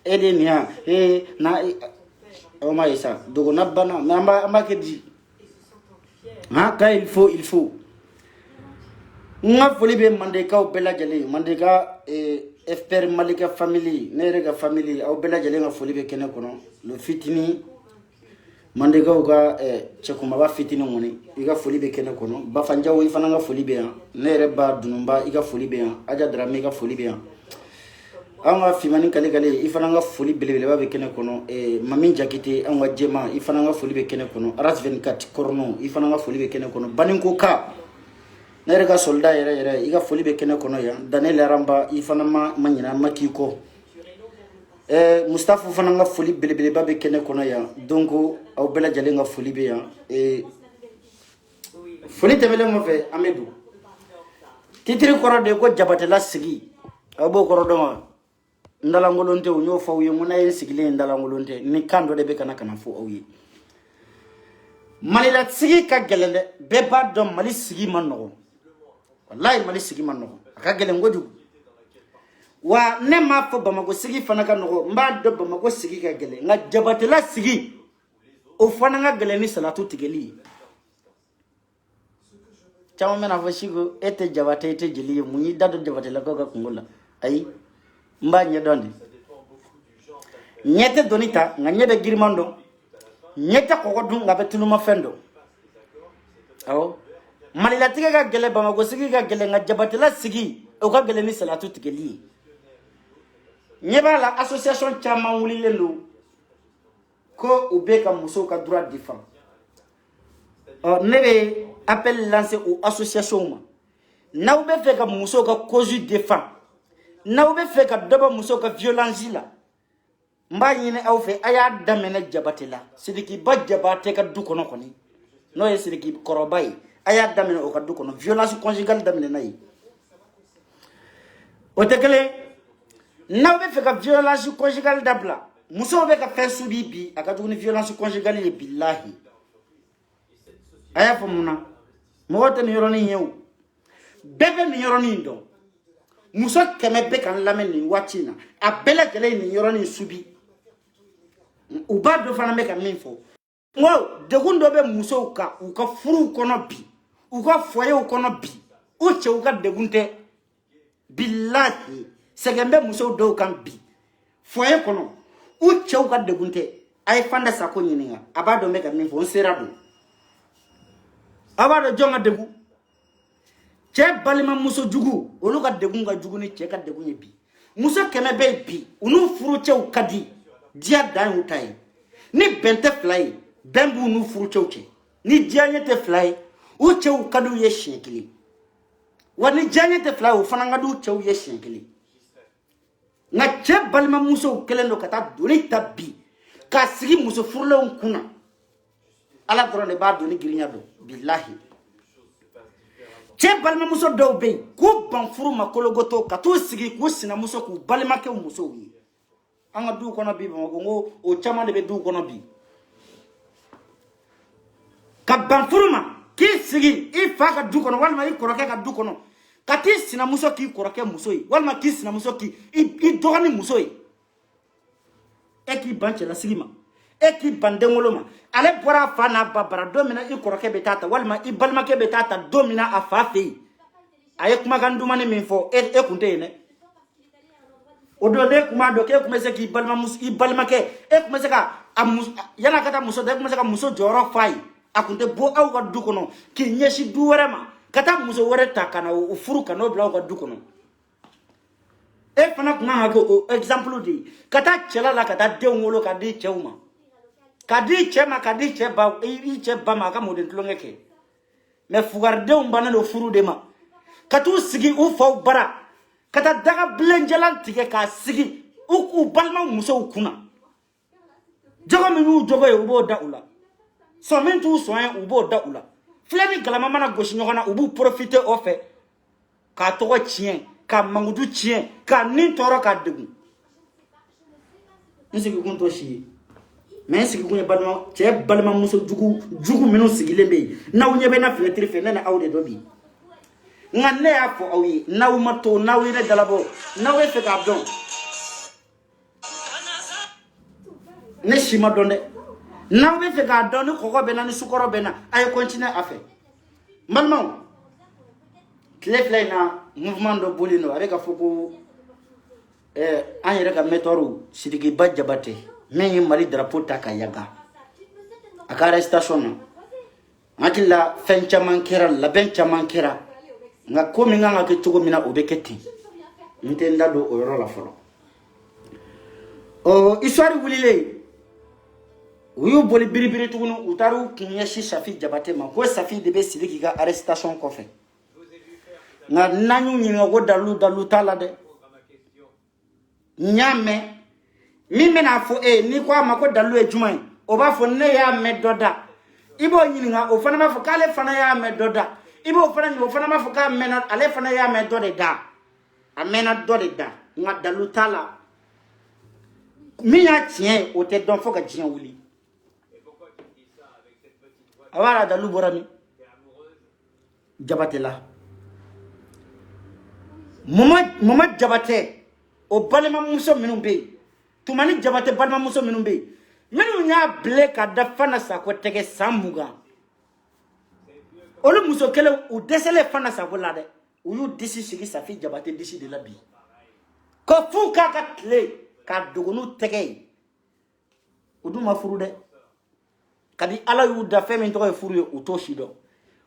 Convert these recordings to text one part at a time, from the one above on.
Edenia, na, oh my ça, donc on a banane, mais on m'a dit, hein, quand il faut. Nga foli be mandeka o bela jale mandeka FPR Malika family nerega family o bela jale nga foli be kene kono le fitini mandeka o ga chekuma ba fitini ngoni iga foli be kene kono ba fanjawo ifana nga foli be ya nere ba dunumba iga foli be ya aja drame iga foli be ya anga fimani kale ifana nga foli belebele ba be kene kono mami jakite anga jema ifana nga foli be kene kono ras 24 korno ifana nga foli be kene kono baninko ka nerega soldat yere iga foli be kene kono ya Daniel Aramba ifana manyina makiko Mustafa fana nga foli belebele ba be kene kono ya donc au bela jale nga foli be ya foli tebele mo fe Amedou titri koro de ko jabatela sigi abo koro do ma ndala ngolonte o nyo faw yemo na yen sigile ndala ngolonte ni kando de be kana fu awi malila sigi ka gelende be ba do mali sigi man no wallahi mali sigi man no ka gelen godu wa ne ma fo bamago sigi fana ka no mba do bamago sigi ka gele nga jabatela sigi o fana nga gele ni salatu tigeli chama mena fo shigo ete jabate ete jeli munyi dado jabatela ko ka kungola ai mba nye dondi nyete donita nga nyebe girimando nyete kokodu nga betuluma fendo awo malila tige ka gele bamago sigi ka gele nga jabatela sigi o ka gele ni salatu tigeli nyeba la association chama wulile lo ko ubeka muso ka droit de femme nebe appel lancé aux associations ma na ube fe ka muso ka cause de femme na ube fe ka doba muso ka violence la mba yine aw fe aya damene jabatela sidiki ba jabate ka du kono koni no ye sidiki korobay aya damene o ka du kono violence conjugale damene nay o tekele na be fe ka violence conjugale dabla muso be ka fe subi bi aka duguni violence conjugale ye billahi aya fo muna mo wote ni yoroni yew bebe ni yoroni ndo muso keme be kan lameni watina a bela gele ni yoroni subi uba do fana me ka minfo wow de gundo be muso ka u ka furu kono bi u ka foye u kono bi u che u ka de gunte billahi segembe muso do kan bi foye kono u che u ka de gunte ay fanda sako nyininga abado me ka minfo on serado abado jonga degu che balima muso jugu olu ka degu nga jugu ni che ka degu ni bi muso keme be bi unu furu che u kadi dia dan utai ni bente fly bembu nu furu che uche ni dia nyete fly u che u kadu ye shekili wani dia nyete fly u fana ngadu che u ye shekili nga che balima muso kelendo kata doni tabi ka sigi muso furlo nkuna ala drone ba doni girinya do billahi che balima muso do be ku ban furu makologoto ka to sigi ku sina muso ku balima ke muso wi anga du kono bi mo ngo o chama de be du kono bi ka ban furu ma ki sigi ifa ka du kono walma i koroke ka du kono kati sina muso ki koroke muso yi walma ki sina muso ki i dogani muso yi e ki banche la sigima e ki bandengolo ma ale bora fa na babara domina i koroke betata walma i balma ke betata domina afafe aye kuma ganduma ni minfo e kunte ne odo de kuma do ke kuma se ki balma mus i balma ke e kuma se ka yana kata muso de kuma se ka muso joro fai akunte bo aw ga du kono ki nyeshi du werema kata muso were takana o furu kana bla ga du kono e fana kuma ha ko example di kata chela la kata de ngolo ka di cheuma kadi chema kadi cheba i cheba ma ka modin tlongeke me fugarde umbana lo furu de ma katu sigi u fo bara kata daga blenjalan tige ka sigi u balma muso kuna jogo mi u jogo e ubo da ula so men tu so en ubo da ula flemi galama mana goshi nyogona ubu profiter o fe ka to chien ka mangudu chien ka nin toro ka degu nsigi kunto shi mais sigi kunye balma che balma muso jugu minu sigi lembe na unyebe na fenêtre fe na awde dobi ngane ya fo awi na umato na wi na dalabo na we fe ka don ne si ma dɔn dɛ n'aw bɛ fɛ k'a dɔn ni kɔgɔ bɛ na ni sukɔrɔ bɛ na a ye continuer a fɛ n balimaw tile fila in na mouvement dɔ bɔlen don a bɛ ka fɔ ko an yɛrɛ ka maître Sidikiba Jabate min ye Mali drapeau ta ka yaga a ka arrestation na n hakili la fɛn caman kɛra labɛn caman kɛra nka ko min kan ka kɛ cogo min na o bɛ kɛ ten n tɛ n da don o yɔrɔ la fɔlɔ histoire wulilen u y'u boli biribiri tuguni u taara u kun ɲɛsin Safi Jabate ma ko Safi de bɛ Sidiki ka arrestation kɔfɛ nka n'an y'u ɲininka ko dalu t'a la dɛ n y'a mɛn min bɛna fɔ n'i ko a ma ko dalu ye jumɛn ye o b'a fɔ ne y'a mɛn dɔ da i b'o ɲininka o fana b'a fɔ k'ale fana y'a mɛn dɔ da i b'o fana ɲininka o fana b'a fɔ k'a mɛnna ale fana y'a mɛn dɔ de da a mɛnna dɔ de da nka dalu t'a la min y'a tiɲɛ ye o tɛ dɔn fo ka diɲɛ wuli a b'a la dalu bɔra min Jabate la Mama Jabate o balimamuso minnu bɛ yen Tumani Jabate balimamuso minnu bɛ yen minnu y'a bile ka da Fana Sako tɛgɛ san 20 olu muso kelen u dɛsɛlen Fana Sako la dɛ u y'u disi sigi Safi Jabate disi de la bi ko f'u k'a ka tile ka dogo n'u tɛgɛ ye u dun ma furu dɛ kadi Ala y'u da fɛn min tɔgɔ ye furu ye u t'o si dɔn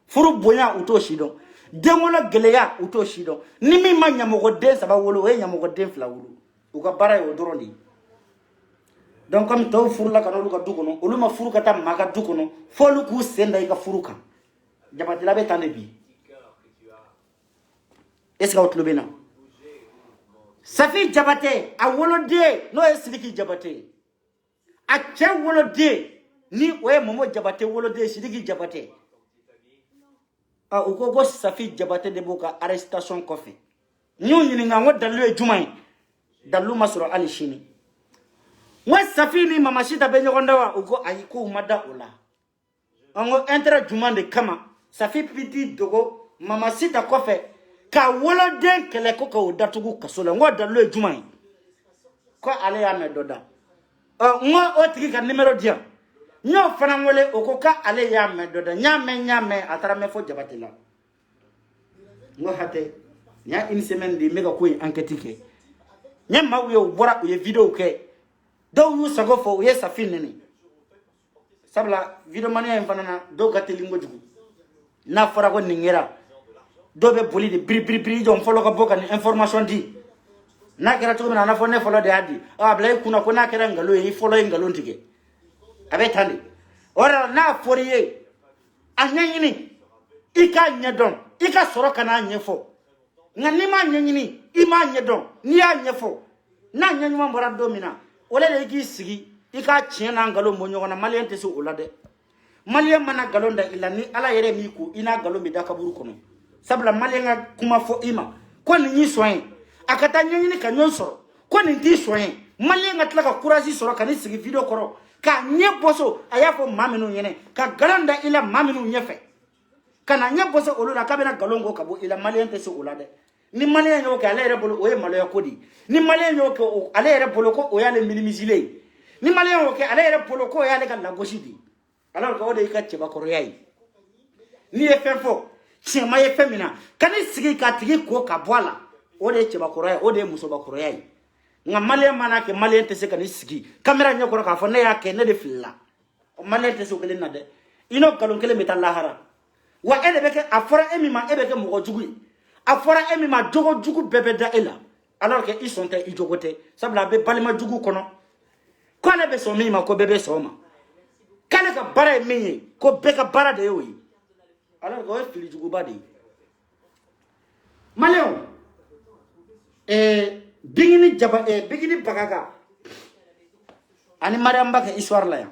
furu bonya u t'o si dɔn denwolo gɛlɛya u t'o si dɔn ni min ma ɲamɔgɔden 3 wolo o ye ɲamɔgɔden 2 wolo u ka baara ye o dɔrɔn de ye donc comme tɔw furula ka n'olu ka du kɔnɔ olu ma furu ka taa maa ka du kɔnɔ f'olu k'u sen da i ka furu kan Jabatela bɛ tan de bi est-ce que aw tulo bɛ na Safi Jabate a woloden n'o ye Sidiki Jabate a cɛ woloden ni o ye Momo Jabate woloden Sidiki Jabate u ko Safi Jabate de b'o ka arrestation kɔfɛ n y'u ɲininka n ko dalu ye jumɛn ye dalu ma sɔrɔ hali sini n ko Safi ni Mama Sita bɛ ɲɔgɔn da wa u ko ayi ko u ma da o la n ko intérêt jumɛn de kama Safi piti dogo Mama Sita kɔfɛ ka woloden kɛlɛ ko k'o datugu kaso la n ko dalu ye jumɛn ye ko ale y'a mɛn dɔ da n ko o tigi ka numéro di yan n y'o fana wele o ko k'ale y'a mɛn dɔ da n y'a mɛn a taara mɛn fɔ Jabate la n ko hatɛ n y'a une semaine de n bɛ ka ko in enquête kɛ n ye maaw ye u bɔra u ye vidéo kɛ dɔw y'u sago fɔ u ye Safi nɛnɛ sabula vidéomaniya in fana na dɔw ka teli kojugu n'a fɔra ko nin kɛra dɔw bɛ boli de biribiri jɔn fɔlɔ ka bɔ ka nin information di n'a kɛra cogo min na a n'a fɔ ne fɔlɔ de y'a di a bila i kunna ko n'a kɛra nkalon ye i fɔlɔ ye nkalon tigɛ a bɛ tan de o de la n'a fɔra i ye a ɲɛɲini i k'a ɲɛdɔn i ka sɔrɔ ka n'a ɲɛfɔ nka n'i m'a ɲɛɲini i m'a ɲɛdɔn n'i y'a ɲɛfɔ n'a ɲɛɲuman bɔra don min na o de la i k'i sigi i k'a tiɲɛ n'a nkalon bɔ ɲɔgɔn na maliyɛn tɛ se o la dɛ maliyɛn mana nkalon da i la ni Ala yɛrɛ m'i ko i n'a nkalon bɛ da kaburu kɔnɔ sabula maliyɛn ka kuma fɔ i ma ko nin y'i sɔn ye a ka taa ɲɛɲini ka ɲɔgɔn sɔrɔ ko nin t'i sɔn ye maliyɛn ka tila ka courage sɔrɔ ka n'i sigi video kɔrɔ ka ɲɛ bɔso a y'a fɔ maa minnu ɲɛnɛ ka nkalon da i la maa minnu ɲɛfɛ ka na ɲɛ bɔso olu la k'a bɛna nkalon kɔ ka bɔ i la maliyɛn tɛ se o la dɛ ni maliyɛn y'o kɛ ale yɛrɛ bolo o ye maloya ko de ye ni maliyɛn y'o kɛ ale yɛrɛ bolo ko o y'ale minimiser ye ni maliyɛn y'o kɛ ale yɛrɛ bolo ko o y'ale ka lagosi de ye alors que o de y'i ka cɛbakɔrɔya ye n'i ye fɛn fɔ tiɲɛma ye fɛn min na ka n'i sigi k'a tigi ko ka bɔ a la o de ye cɛbakɔrɔya ye o de ye musobakɔrɔya ye nka maliyɛn mana kɛ maliyɛn tɛ se ka n'i sigi kamera ɲɛkɔrɔ k'a fɔ ne y'a kɛ ne de filila maliyɛn tɛ se o kelen na dɛ i n'o nkalon kelen bɛ taa lahara wa e de bɛ kɛ a fɔra e min ma e bɛ kɛ mɔgɔ jugu ye a fɔra e min ma jogo jugu bɛɛ bɛ da e la alors que i sɔn tɛ i jogo tɛ sabula a bɛ balima jugu kɔnɔ k'ale bɛ sɔn min ma ko bɛɛ bɛ sɔn o ma k'ale ka baara ye min ye ko bɛɛ ka baara de y'o ye alors que o ye fili juguba de ye maliyɛnw Bigini Bagaga ani Mariam Ba kɛ histoire la yan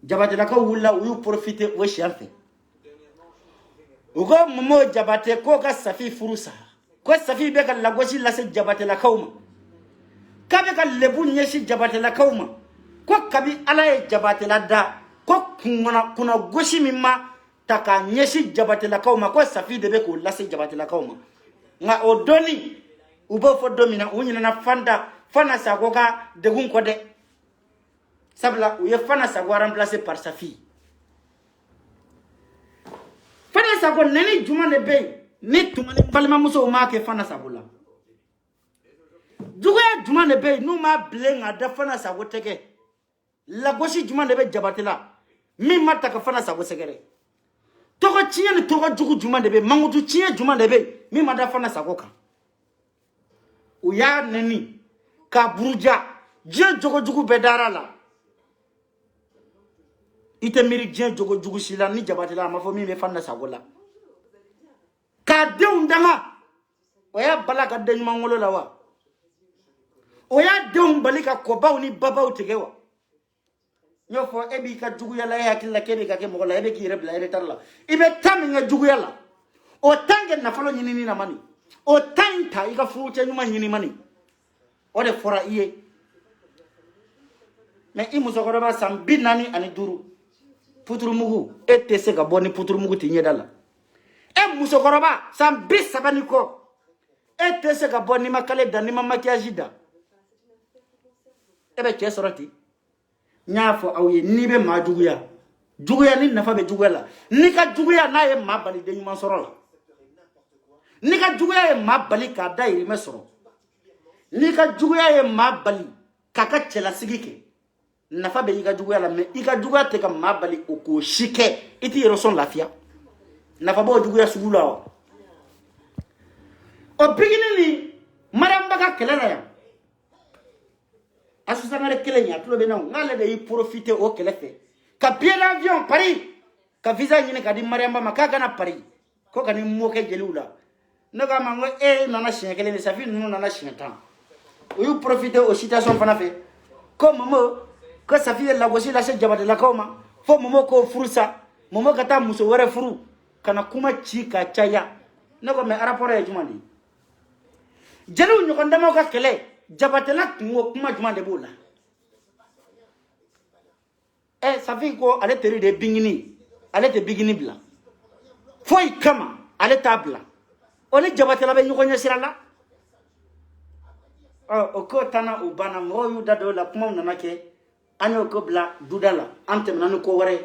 Jabatelakaw wulila u y'u profiter o siɲɛ fɛ u ko Momo Jabate k'o ka Safi furu sa ko Safi bɛ ka lagosi lase Jabatelakaw ma k'a bɛ ka lebu ɲɛsin Jabatelakaw ma ko kabi Ala ye Jabatela da ko kunna gosi min ma ta k'a ɲɛsin Jabatelakaw ma ko Safi de bɛ k'o lase Jabatelakaw ma nka o dɔnni u b'o fɔ don min na u ɲinɛna Fanta Fana Sakho ka degun ko de sabla u ye Fana Sakho remplacé par sa fille. Fana Sakho neni juma de be ni tumani balima muso ma ke Fana Sakho la juguya juma de be nu ma blenga da Fana Sakho teke la gosi juma de be jabatela mi mata ka Fana Sakho segere togo tiye ni togo jugu juma de be mangutu tiye juma de be mi mata Fana Sakho kan u ya neni ka buruja je jogo jugu be dara la ite miri je jogo jugu sila ni jabatela ma fo mi me Fana Sakho la ka de undanga oya bala ka de mangolo la wa oya de bali ka kobaw ni babaw tegewa nyo fo ebi ka jugu yala ya kila kebe ka ke mo la ebe ki rebla ere tarla ibe tami nga jugu yala o tange na falo nyini na mani o tanta ika fuche nyuma nyini mani o de fora iye me imu sokoro ba sambi nani ani duru puturu mugu etese ka boni puturu mugu tinye dala musokoro ba sambi sabani ko etese ka boni makale dani ma makiyaji da ebe ke soroti nyafo awye ni be ma juguya ni nafa be juguya la ni ka juguya na ye ma bali de nyuma soro la ni ka juguya ye ma bali ka da yi me soro ni ka juguya ye ma bali ka ka chela sigike nafa be yi ka juguya la me i ka juguya te ka ma bali o ko shike iti yero son lafia nafa bo juguya sugula o bigini ni maramba ka kelela ya asusangare kelenya tulo be na ngale de y profiter o kelefe ka bien avion Paris ka visa nyine ka di maramba makaka na Paris ko ka ni moke jelula naga mango nana chien kele ni safi nu nana chien tan o you profiter o situation fana fe ko momo ko safi la gosi la se jabade la koma fo momo ko furusa momo kata muso were furu kana kuma chi ka chaya nago me arapora ya jumani jelu nyokonda mo ka kele jabatela ngo kuma jumande bola safi ko ale teri de bingini ale te bingini bla foi kama ale tabla oni jabatela be nyokonya sirala o ko tana u bana mo yu dado la kuma nana ke anyo ko bla dudala antem nanu ko wore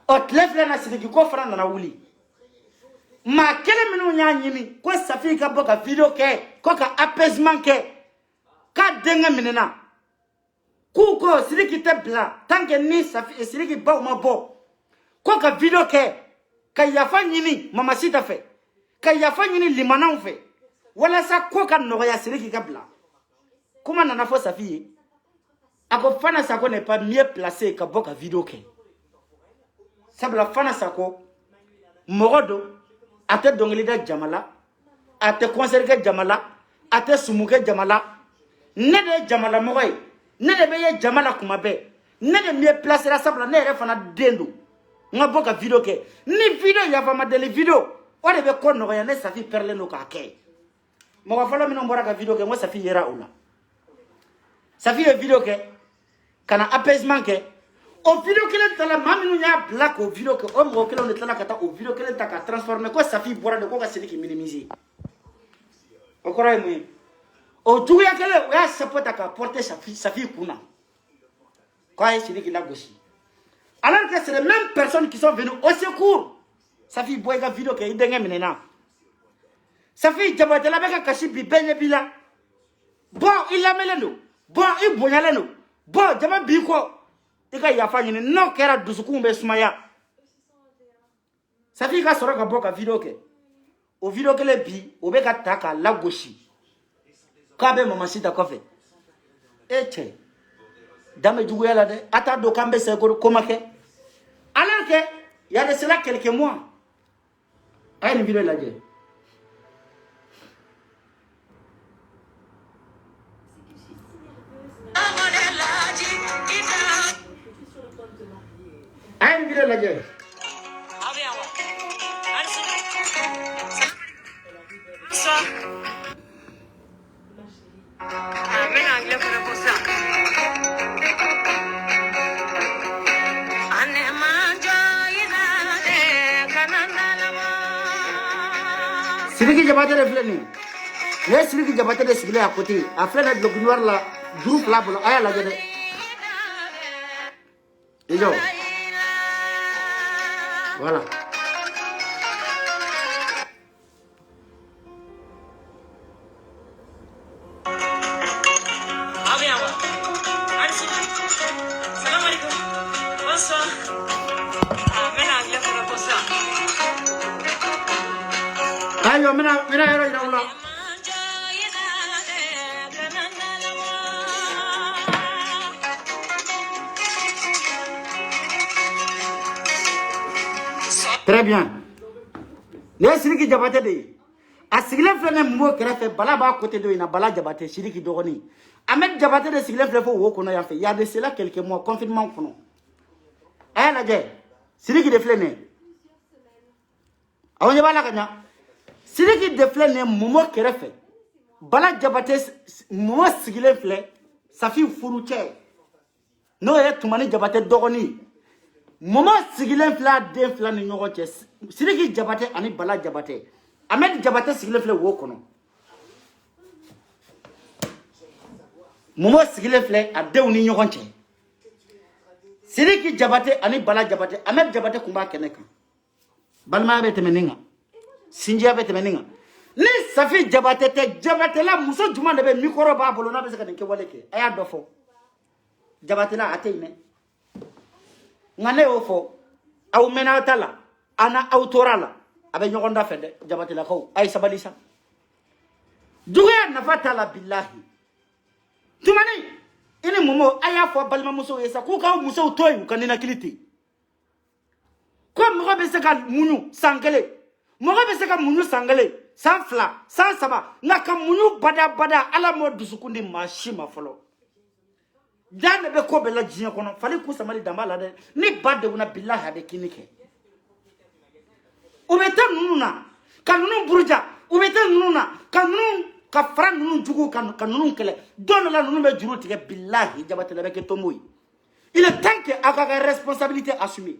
o tlefla na sidiki ko fara nana wuli ma kele minu nya nyimi ko safi ka boka video ke ko ka apaisement ke ka denga minena ku ko sidiki te bla tanke ni safi sidiki ba ma bo ko ka video ke ka yafa nyini mama sita fe ka yafa nyini limana fe wala sa ko ka no ya sidiki ka bla kuma nana fo safi ako Fana Sakho n'est pas mieux placé ka boka video ke sabla Fana Sakho morodo ate dongelida jamala ate conserge jamala ate sumuke jamala ne de jamala moy ne de be jamala kuma be ne de mieux placer la sabla ne re fana dendo nga boka video ke ni video ya va madele video o de be ko no ya ne safi perle no ka ke mo ga falo mino mbora ka video ke mo safi yera ula safi e video ke kana apaisement ke o video kele tala maminu nya black o video ke o mo kele on tala kata o video kele ta ka transformer ko safi bora de ko ka seli ki minimiser o kora mu o juya kele o ya sapota ka porter safi kuna quoi seli ki la gauche alors que c'est les mêmes personnes qui sont venues au secours safi boy ga video ke idenge minena safi jabatela be ka kashi bi benye bila bon il a meleno bon il bonyaleno bon jama bi ko ika yafa nyini no kera dusukumbe sumaya safi ka soro ka boka video ke o video ke le bi o be ka taka la goshi ka be mama sita kofe eche dame jugu yala de ata do kambe se ko komake alors que il y a de cela quelques mois ay une vidéo là je ay une vidéo là je Sidiki jabate refleni Les Sidiki Diabaté de Siglé à côté, à faire le gloire là, groupe là pour la gueule. Et yo. Voilà. Ayo, mira, là. Très bien. Les Sidiki Diabaté de. A Siglé Flene Mbo Kerefe, Balaba à côté de Bala Diabaté, Sidiki Doroni. Ahmed Diabaté de Siglé Flene Wokona Yafe. Il y a de cela quelques mois, confinement kono. Eh la guerre. Sidiki de Flene. On y va la gagna. Sidiki de Flene Momo Kerefe. Bala Diabaté Momo Siglé Flene. Ça fait fourouche. Non, il y a tout mani Diabaté Doroni. Momo Siglé Flene de Flene Nyoroche. Sidiki Diabaté ani Bala Diabaté. Ahmed Diabaté Siglé Flene Wokono. Momo Siglé Flene a deux Nyoroche. Sidiki Diabaté ani Bala Diabaté. Ahmed Diabaté Kumba Keneka. Balma bete meninga. Sinjia bete meninga. Ni Safi Diabaté te Diabaté la muso juma de be mikoro ba bolo na be saka nke waleke. Aya dofo. Diabaté la ateyne. Ngane ofo. Au mena tala. Ana autorala. Abe nyogonda fede Diabaté la ko. Ay sabalisa. Duya nafata la billahi. Tumani. Ini momo aya fo balma muso yesa ku ka muso toy kanina kiliti. Ko mo be saka munu sangele. Mo be saka munu sangele. Sans fla, sans saba, naka munu bada ala mo dusukundi mashima folo. Jane be ko be la jinya kono, fali ku samali dambala de ni bade una billahi de kinike. Ubeta nununa, kanunu burja, ubeta nununa, kanunu ka fran nunu jugu kanunu kele. Donne la nunu be juru tige billahi Diabaté la beke tomoui. Il est temps que aka responsabilité assumée.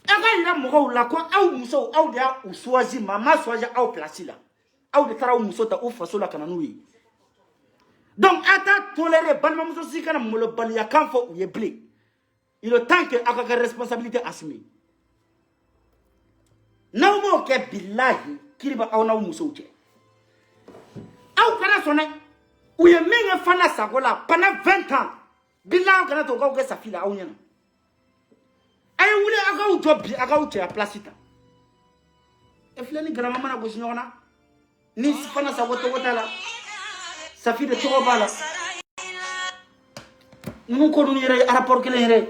Aga ira mogo la ko aw muso aw dia u choisi mama choisi aw place là aw de tara muso ta u faso la kana nuyi donc ata tolérer balma muso si kana molo balia kan fo u yeble il est temps que aka responsabilité assumée naw mo ke billahi kiriba aw naw muso uche aw kana sone u ye menga fana sagola pendant 20 ans billahi kana to ga sa fila aw nyana ay wule agaw jobi agaw te a place ta e flani grama mana go signona ni fana sa woto wotala sa fi de to bala nu ko dun yere rapport kele yere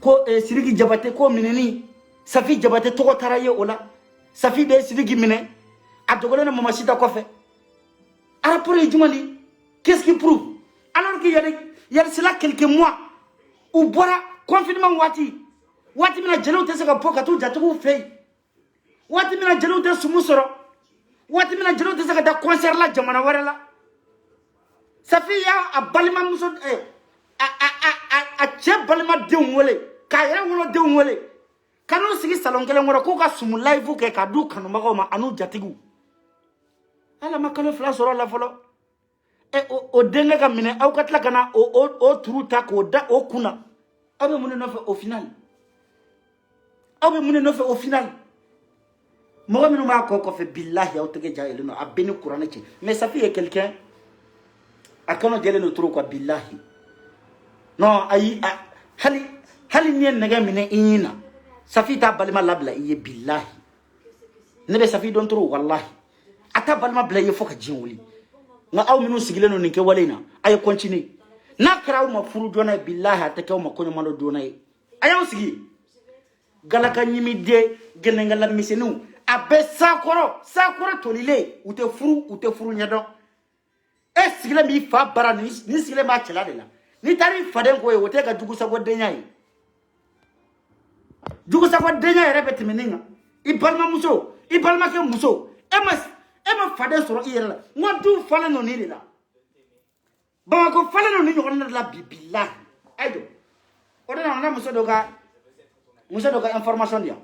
ko Sidiki Diabaté ko mineni sa fi Diabaté to taraye ola sa fi de Sidiki mine a dogolo na mama sita ko fe rapport e jumali qu'est-ce qui prouve alors qu'il y a cela quelques mois ou boira confinement wati mina jelo te saka poka tu jatugu fei wati mina jelo te sumusoro wati mina jelo te saka da concert la jamana warela safiya a balima muso a che balima de wole ka yera wolo de wole kanu sigi salon kelen wora ko ka sumu live ke ka du kanu magoma anu jatigu ala makalo fla soro la folo o denga ka mine au katla kana o turu ta ko da o kuna abe mune no fait au final abe mune no fait au final mo mi no ma ko fait billahi ya otege jaile no abeni qur'an ci mais ça fait quelqu'un akono jele no turu ko billahi non ayi hali ni nega mine inina ça fait ta balma labla iye billahi ne be ça fait don turu wallahi ata balma bla ye foka jinwuli nga aw minu sigile no ninke walena ay continue na kraw ma furu dona billahi atakaw ma konyo mando dona ayaw sigi galaka nyimi de gene ngala misenu abe sakoro tolile ute furu nyado e sigile mi fa bara ni sigile ma chela de la ni tari faden ko e wote ka jugu sago de nyai jugu sago de nyai repete meninga ibalma ke muso ema faden soro iyela ngodu fala no ni la ba ko fala no ni ngona la bibillah ayo odana na muso doga information dia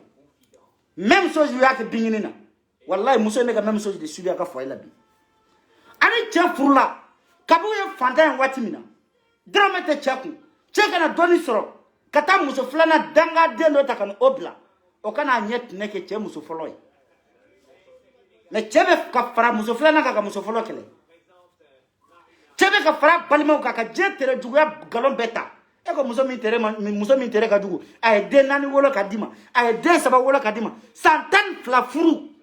même chose yu yak binginina wallahi muso ne ka même chose de subi aka foyer la bi ani cɛ furula kabu ye fantan ye waati min na dɔrɔmɛ tɛ cɛ kun cɛ kana dɔɔni sɔrɔ ka taa muso filanan dangaden dɔ ta ka o bila o kana ɲɛ tinɛ kɛ cɛ muso fɔlɔ ye mais cɛ bɛ ka fara muso filanan kan ka muso fɔlɔ kɛlɛ cɛ bɛ ka fara balimaw kan ka diɲɛ tere juguya galon bɛɛ ta e ko muso min tere ka jugu a ye den 4 wolo ka di ma a ye den 3 wolo ka di ma san 12 furu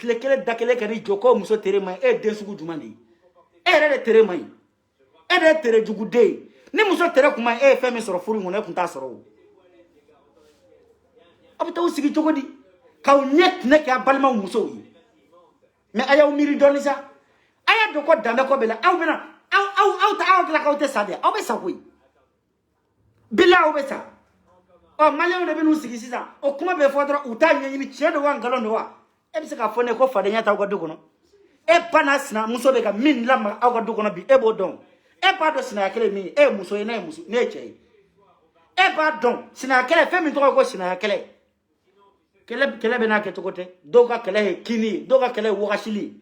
tile kelen da kelen ka ni jɔ ko muso tere man e den sugu jumɛn de ye e yɛrɛ de tere man e de ye tere jugu den ye ni muso tere kun man e ye fɛn min sɔrɔ furu in kɔnɔ e kun t'a sɔrɔ o a bɛ taa sigi cogo di k'aw ɲɛ tinɛ kɛ a balimaw musow ye mais a y'aw miiri dɔɔni sa a y'a dɔn ko danbe ko bɛ la aw bɛna aw tila k'aw tɛ sa de aw bɛ sa koyi bila aw bɛ sa ɔ maliyɛnw de bɛ n'u sigi sisan o kuma bɛ fɔ dɔrɔn u t'a ɲɛɲini tiɲɛ don wa nkalon don wa e bɛ se k'a fɔ ne ko fadenya t'aw ka du kɔnɔ e ba n'a sinamuso bɛ ka min lamaga aw ka du kɔnɔ bi e b'o dɔn e b'a dɔn sinaya kɛlɛ min ye e ye muso ye ne ye cɛ ye e b'a dɔn sinaya kɛlɛ fɛn min tɔgɔ ye ko sinaya kɛlɛ kɛlɛ bɛ n'a kɛcogo tɛ dɔw ka kɛlɛ ye kini ye dɔw ka kɛlɛ ye wɔgasili ye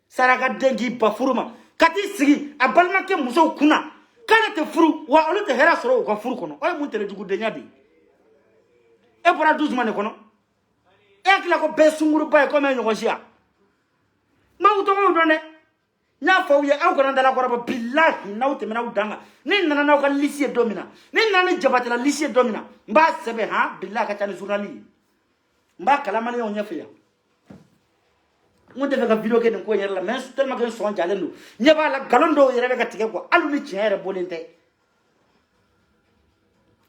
saraka den k'i ba furu ma ka t'i sigi a balimakɛ musow kunna k'ale tɛ furu wa olu tɛ hɛrɛ sɔrɔ u ka furu kɔnɔ o ye mun tere jugudenya de ye e bɔra du jumɛn de kɔnɔ e hakili ko bɛɛ sunkuruba ye komi e ɲɔgɔn si yan m'aw tɔgɔw dɔn dɛ n y'a fɔ aw ye aw kana dalakɔrɔbɔ bilahi n'aw tɛmɛna aw dan kan ni nana n'aw ka lisi ye don min na ni nana ni jabatela lisi ye don min na n b'a sɛbɛn han bilahi a ka ca ni journal ye n b'a kalan maliyɛnw ɲɛfɛ yan n tɛ fɛ ka video kɛ nin ko in yɛrɛ la mais tellement que n sɔn jalen don ɲɛ b'a la nkalon dɔw yɛrɛ bɛ ka tigɛ quoi hali ni tiɲɛ yɛrɛ bɔlen tɛ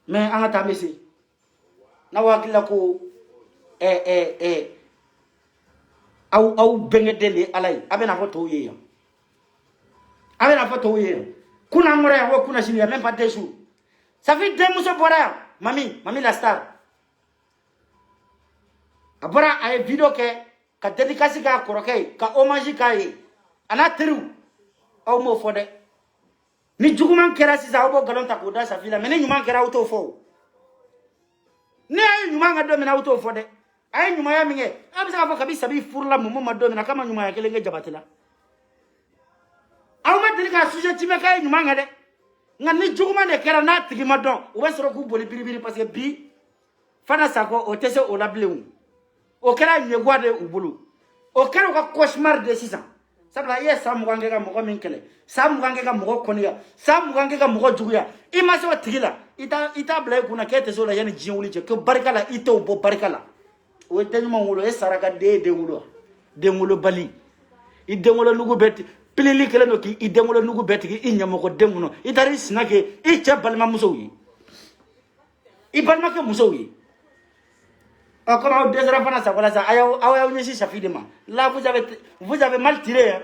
mais an ka taa an bɛ se n'aw hakili la ko aw bɛnkɛden de ye ala ye a bɛ n'a fɔ tɔw ye yan a bɛ n'a fɔ tɔw ye yan kunna an bɔra yan ko kunna sini yan même pas 2 jours ça fait denmuso bɔra yan mami la star a bɔra a ye video kɛ ka dédicace k'a kɔrɔkɛ ye ka hommage k'a ye a n'a teriw aw m'o fɔ dɛ ni juguman kɛra sisan aw b'o nkalon ta k'o da safi la mais ni ɲuman kɛra aw t'o fɔ o ni a ye ɲuman kɛ don min na aw t'o fɔ dɛ a ye ɲumanya min kɛ a bɛ se k'a fɔ kabi sabi furula mumu ma don min na k'a ma ɲumanya kelen kɛ jabati la aw ma deli k'a sujet timɛ k'a ye ɲuman kɛ dɛ nka ni juguman de kɛra n'a tigi ma dɔn u bɛ sɔrɔ k'u boli biribiri parce que bi Fana Sakɔ o tɛ se o la bilen o kɛra ɲɛguwa de u bolo o kɛra u ka cauchemar de sisan sabula i ye san 20 kɛ ka mɔgɔ min kɛlɛ san 20 kɛ ka mɔgɔ kɔniya san 20 kɛ ka mɔgɔ juguya i ma se o tigi la i t'a bila i kunna k'e tɛ se o la yanni diɲɛ wuli cɛ ko barika la i t'o bɔ barika la o ye den ɲuman wolo e saraka den ye den wolo den wolo bali i den wolo nugu bɛɛ pilili kelen don k'i den wolo nugu bɛɛ tigɛ i ɲɛmɔgɔ den kɔnɔ i taara i sina kɛ i cɛ balimamusow ye i balimakɛ musow ye comme aw dɛsɛra Fana Sakɔ la sa aw y'aw ɲɛsin Safi de ma là vous avez mal tiré hein?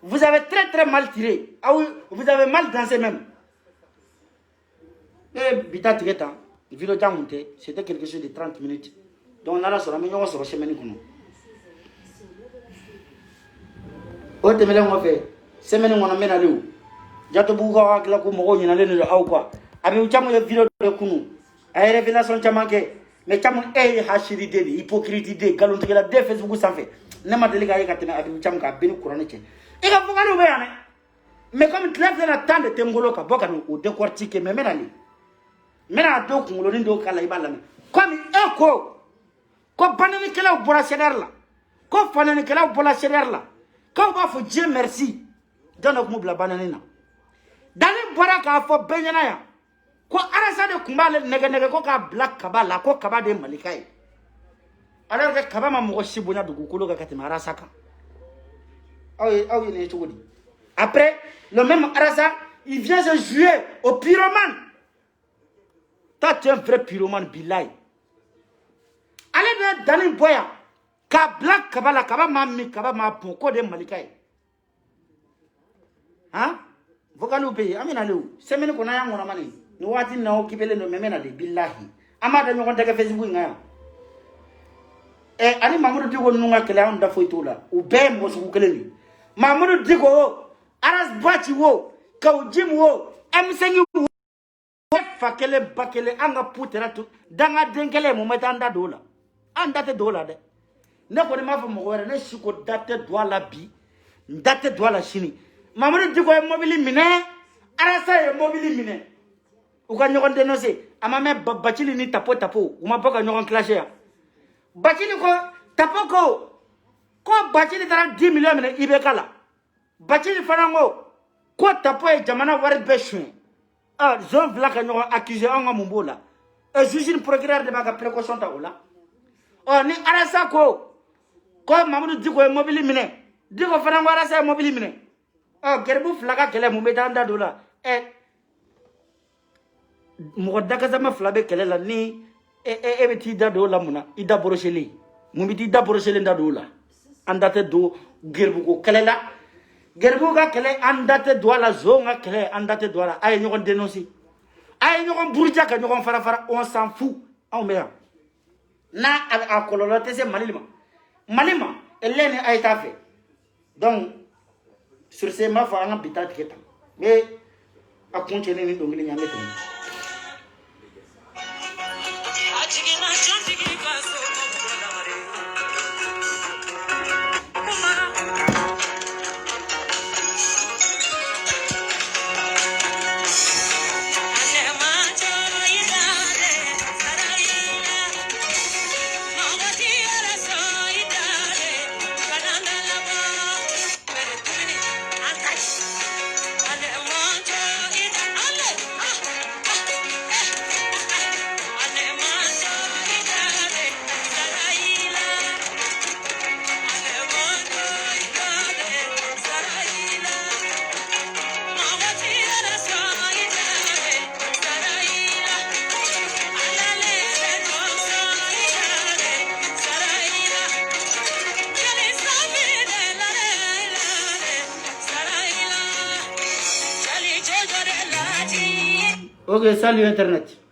Vous avez très mal tiré vous avez mal dansé même bita tigɛ tan vidéo jan kun tɛ c'était quelque chose de 30 minutes donc n'ala sɔrɔ an bɛ ɲɔgɔn sɔrɔ semaine kɔnɔ o tɛmɛnen kɔfɛ semaine kɔnɔ n bɛ nalen o Jatobugukaw hakilila ko mɔgɔw ɲinalen de don aw quoi Abibu Camu ye vidéo dɔ kunu a ye révélation caman kɛ mais Camu e ye hasidi den de hypocrite den nkalontigɛla den Facebook sanfɛ ne ma deli k'a ye ka tɛmɛ Abibu Camu k'a bɛɛ ni kuranɛ cɛ i ka fɔkaliw bɛ yan dɛ mais comme tile filɛ temps de tɛ n bolo ka bɔ ka o décortiquer mais n bɛ nalen n bɛna dɔw kunkolonin dɔw k'a la i b'a lamɛn comme e ko bananikɛlaw bɔra CDR la ko fananikɛlaw bɔra CDR la k'aw b'a fɔ Dieu merci jɔn de tun b'u bila banani na Dani bɔra k'a fɔ bɛɛ ɲɛna yan ko Arasa de tun b'ale nɛgɛ ko k'a bila kaba la ko kaba de ye Malika ye alors que kaba ma mɔgɔ si bonya dugukolo kan ka tɛmɛ Arasa kan aw ye nin ye cogo di après le même Arasa il vient se jouer au pyromane toi tu es un vrai pyromane bilayi ale de Dani bɔ yan k'a bila kaba la kaba m'a min kaba m'a bɔn k'o de ye Malika ye han vocaliw bɛ yen an bɛ nalen o semaine kɔnɔ an y'an kɔnɔ mani ni waati na occupelen don mais n bɛ nalen bilahi an b'a da ɲɔgɔn tɛgɛ Facebook in kan yan ani Mamudu Diko ninnu ka kɛlɛ anw da foyi t'o la u bɛɛ ye mɔgɔ sugu kelen de Mamudu Diko o Aras Baci o Kawu Jim o M5 o fa kelen ba kelen an ka pu tɛra to dangaden kelen mun bɛ taa an da don o la an da tɛ don o la dɛ ne ko m'a fɔ mɔgɔ wɛrɛ ne si ko date doit la bi date doit la sini Mamadou Diko ye mobili minɛ Arasa ye mobili minɛ u ka ɲɔgɔn dénoncer a ma mɛn Bacili ni tapo u ma bɔ ka ɲɔgɔn clasher yan Bacili ko tapo ko Bacili taara 10 millions minɛ IBK la Bacili fana ko tapo ye jamana wari bɛɛ suɲɛ zone fila ka ɲɔgɔn accuser an ka mun b'o la juge ni procureur de b'a ka précaution ta o la ni Arasa ko Mamadou Diko ye mobili minɛ Diko fana ko Arasa ye mobili minɛ Geribu fila ka kɛlɛ mun bɛ taa an da don la mɔgɔ dakasama fila bɛ kɛlɛ la ni e bɛ t'i da don o la mun na i da boroselen mun bɛ t'i da boroselen da don o la an da tɛ don Geribu ko kɛlɛ la Geribu ka kɛlɛ an da tɛ don a la Zon ka kɛlɛ an da tɛ don a la a ye ɲɔgɔn dénoncer a ye ɲɔgɔn buruja ka ɲɔgɔn fara on s'en fout anw bɛ yan n'a a kɔlɔlɔ tɛ se Mali ma ɛlɛ ni a ye t'a fɛ donc sur ce m'a fɔ an ka bi ta tigɛ tan mais a kun cɛ ni dɔnkili ɲɛ an bɛ tɛmɛ Ok, salut Internet.